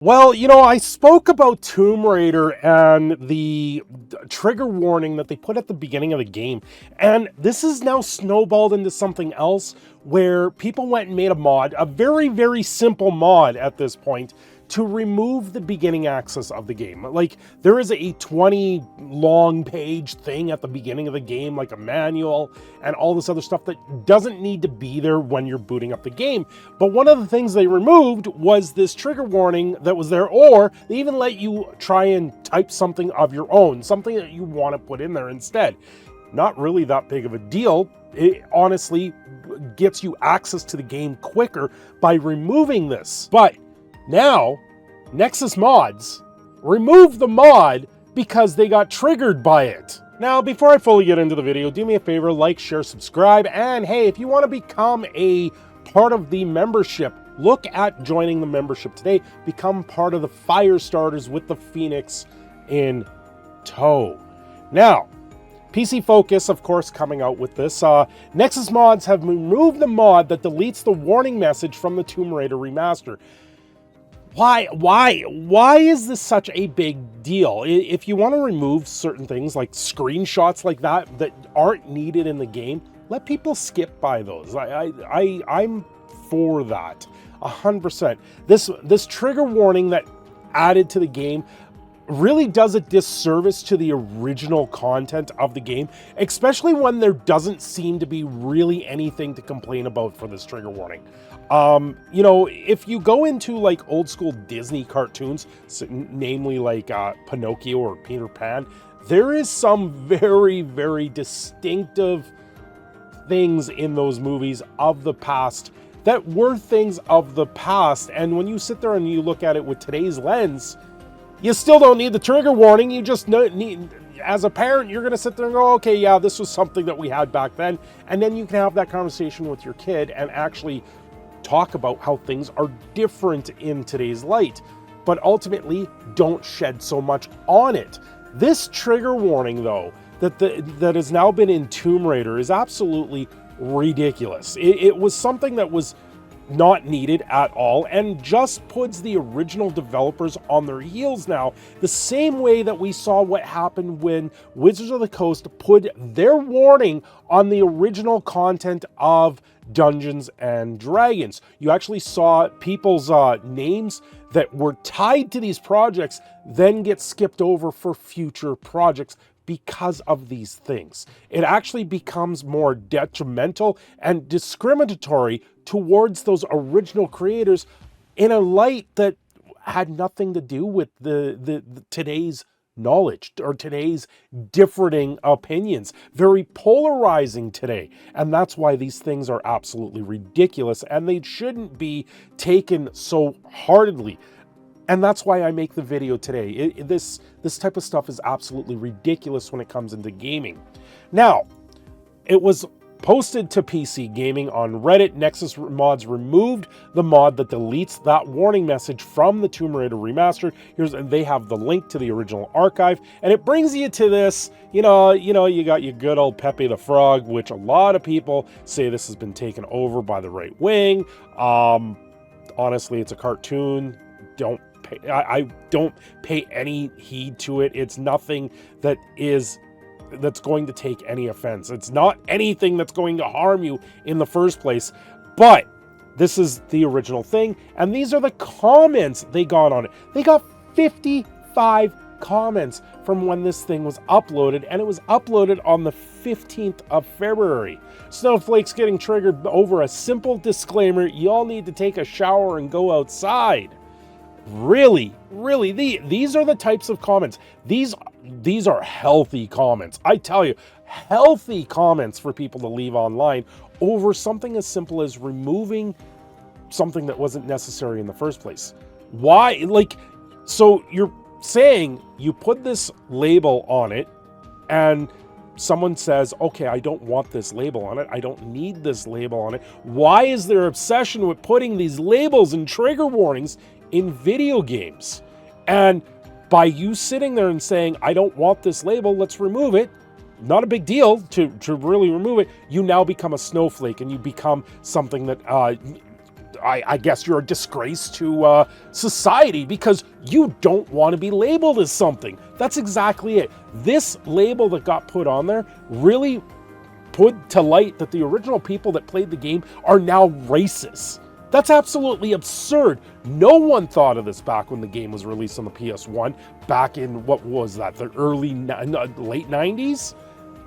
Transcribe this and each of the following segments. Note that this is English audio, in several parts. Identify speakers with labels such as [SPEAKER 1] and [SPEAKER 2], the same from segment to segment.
[SPEAKER 1] Well, I spoke about Tomb Raider and the trigger warning that they put at the beginning of the game. And this is now snowballed into something else where people went and made a mod, a very, very simple mod at this point, to remove the beginning access of the game. Like, there is a 20 long page thing at the beginning of the game, like a manual and all this other stuff that doesn't need to be there when you're booting up the game. But one of the things they removed was this trigger warning that was there, or they even let you try and type something of your own, something that you want to put in there instead. Not really that big of a deal. It honestly gets you access to the game quicker by removing this. But now, Nexus Mods removed the mod because they got triggered by it. Now, before I fully get into the video, do me a favor, like, share, subscribe, and hey, if you want to become a part of the membership, look at joining the membership today. Become part of the fire starters with the Phoenix in tow. Now, PC Focus, of course, coming out with this. Nexus Mods have removed the mod that deletes the warning message from the Tomb Raider remaster. Why is this such a big deal? If you want to remove certain things like screenshots like that aren't needed in the game, let people skip by those. I'm for that 100%. This trigger warning that added to the game really does a disservice to the original content of the game, especially when there doesn't seem to be really anything to complain about for this trigger warning. If you go into like old school Disney cartoons, namely like Pinocchio or Peter Pan, there is some very, very distinctive things in those movies of the past that were things of the past. And when you sit there and you look at it with today's lens, you still don't need the trigger warning. You just need, as a parent, you're going to sit there and go, okay, yeah, this was something that we had back then. And then you can have that conversation with your kid and actually talk about how things are different in today's light. But ultimately, don't shed so much on it. This trigger warning, though, that has now been in Tomb Raider is absolutely ridiculous. It was something that was not needed at all and just puts the original developers on their heels now, the same way that we saw what happened when Wizards of the Coast put their warning on the original content of Dungeons and Dragons. You actually saw people's names that were tied to these projects then get skipped over for future projects because of these things. It actually becomes more detrimental and discriminatory towards those original creators in a light that had nothing to do with the today's knowledge or today's differing opinions. Very polarizing today. And that's why these things are absolutely ridiculous and they shouldn't be taken so heartedly. And that's why I make the video today. This type of stuff is absolutely ridiculous when it comes into gaming. Now, it was posted to PC Gaming on Reddit. Nexus Mods removed the mod that deletes that warning message from the Tomb Raider remaster. And they have the link to the original archive, and it brings you to this. You got your good old Pepe the Frog, which a lot of people say this has been taken over by the right wing. Honestly, it's a cartoon. I don't pay any heed to it. It's nothing that's going to take any offense. It's not anything that's going to harm you in the first place. But this is the original thing, and these are the comments they got on it. They got 55 comments from when this thing was uploaded, and it was uploaded on the 15th of February. Snowflakes getting triggered over a simple disclaimer: y'all need to take a shower and go outside. Really, these are the types of comments. These are healthy comments. I tell you, healthy comments for people to leave online over something as simple as removing something that wasn't necessary in the first place. Why? So you're saying you put this label on it and someone says, okay, I don't want this label on it. I don't need this label on it. Why is there obsession with putting these labels and trigger warnings in video games? And by you sitting there and saying, I don't want this label, let's remove it, not a big deal to really remove it, you now become a snowflake and you become something that I guess you're a disgrace to society because you don't want to be labeled as something. That's exactly it. This label that got put on there really put to light that the original people that played the game are now racist. That's absolutely absurd. No one thought of this back when the game was released on the PS1, back in, what was that, the late 90s?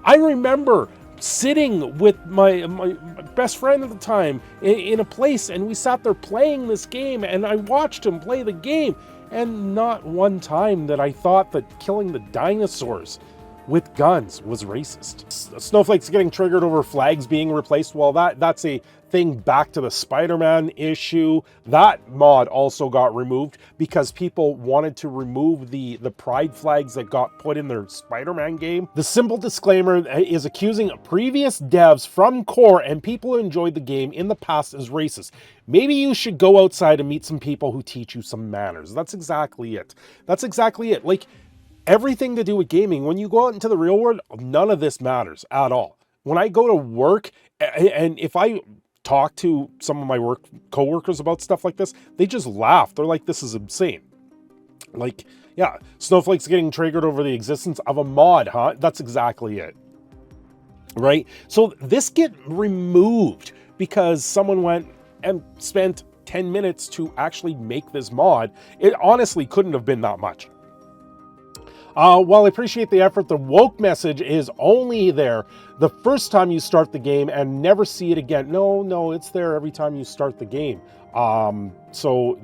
[SPEAKER 1] I remember sitting with my best friend at the time in a place, and we sat there playing this game, and I watched him play the game, and not one time that I thought that killing the dinosaurs with guns was racist. Snowflakes getting triggered over flags being replaced. Well, that's a thing back to the Spider-Man issue. That mod also got removed because people wanted to remove the pride flags that got put in their Spider-Man game. The simple disclaimer is accusing previous devs from Core and people who enjoyed the game in the past as racist. Maybe you should go outside and meet some people who teach you some manners. That's exactly it. That's exactly it. Like, everything to do with gaming, when you go out into the real world, none of this matters at all. When I go to work, and if I talk to some of my coworkers about stuff like this, they just laugh. They're like, this is insane. Like, yeah, Snowflake's getting triggered over the existence of a mod, huh? That's exactly it. Right? So this get removed because someone went and spent 10 minutes to actually make this mod. It honestly couldn't have been that much. While I appreciate the effort, the woke message is only there the first time you start the game and never see it again. No, it's there every time you start the game. So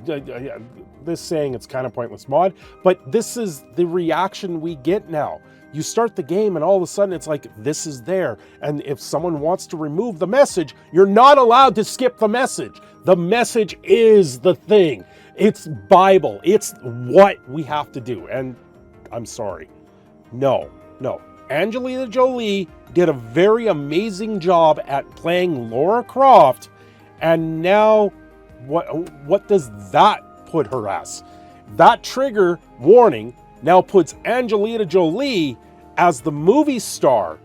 [SPEAKER 1] this saying it's kind of pointless mod, but this is the reaction we get now. You start the game and all of a sudden it's like, this is there. And if someone wants to remove the message, you're not allowed to skip the message. The message is the thing. It's Bible. It's what we have to do. And I'm sorry. No. Angelina Jolie did a very amazing job at playing Lara Croft, and now what does that put her as? That trigger warning now puts Angelina Jolie as the movie star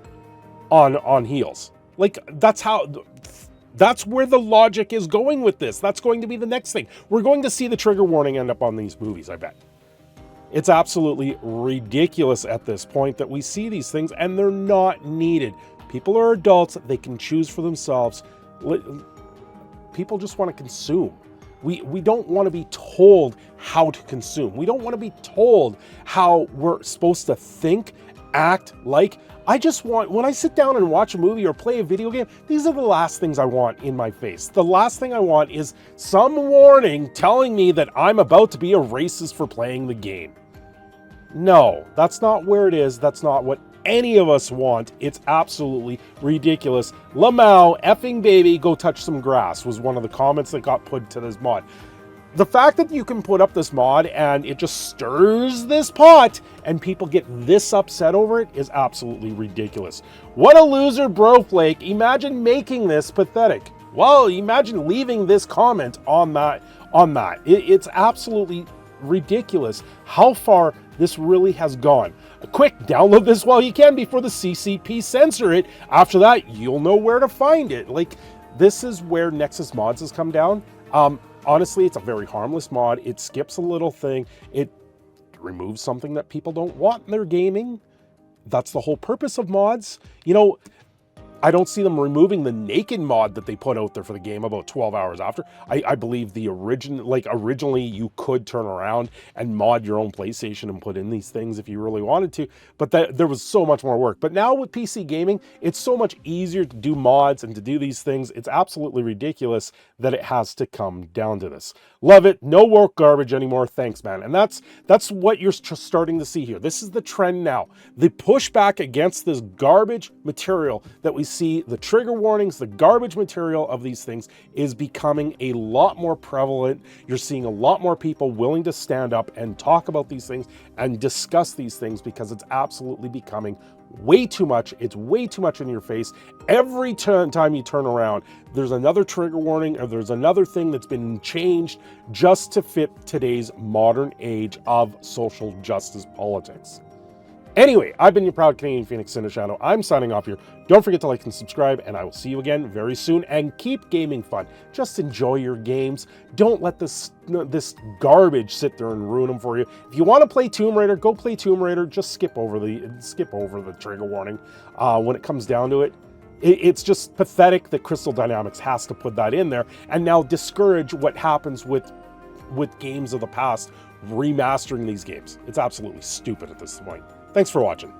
[SPEAKER 1] on heels. Like, that's where the logic is going with this. That's going to be the next thing. We're going to see the trigger warning end up on these movies, I bet. It's absolutely ridiculous at this point that we see these things and they're not needed. People are adults. They can choose for themselves. People just want to consume. We don't want to be told how to consume. We don't want to be told how we're supposed to think, act like. I just want, when I sit down and watch a movie or play a video game, these are the last things I want in my face. The last thing I want is some warning telling me that I'm about to be a racist for playing the game. No, that's not where it is. That's not what any of us want. It's absolutely ridiculous. Lamau, effing baby, go touch some grass was one of the comments that got put to this mod. The fact that you can put up this mod and it just stirs this pot and people get this upset over it is absolutely ridiculous. What a loser, Broflake. Imagine making this pathetic. Well, imagine leaving this comment on that. It's absolutely ridiculous how far this really has gone. Quick, download this while you can before the CCP censor it. After that, you'll know where to find it. Like, this is where Nexus Mods has come down. Honestly, it's a very harmless mod. It skips a little thing. It removes something that people don't want in their gaming. That's the whole purpose of mods. You know, I don't see them removing the naked mod that they put out there for the game about 12 hours after. I believe the originally you could turn around and mod your own PlayStation and put in these things if you really wanted to, but there was so much more work. But now with PC gaming, it's so much easier to do mods and to do these things. It's absolutely ridiculous that it has to come down to this. Love it. No woke garbage anymore. Thanks, man. And that's what you're starting to see here. This is the trend now. The pushback against this garbage material that we see, the trigger warnings, the garbage material of these things is becoming a lot more prevalent. You're seeing a lot more people willing to stand up and talk about these things and discuss these things because it's absolutely becoming way too much. It's way too much in your face. Every time you turn around, there's another trigger warning or there's another thing that's been changed just to fit today's modern age of social justice politics. Anyway, I've been your proud Canadian Phoenix, Cindershadow. I'm signing off here. Don't forget to like and subscribe, and I will see you again very soon. And keep gaming fun. Just enjoy your games. Don't let this garbage sit there and ruin them for you. If you want to play Tomb Raider, go play Tomb Raider. Just skip over the trigger warning when it comes down to it. It's just pathetic that Crystal Dynamics has to put that in there and now discourage what happens with games of the past remastering these games. It's absolutely stupid at this point. Thanks for watching.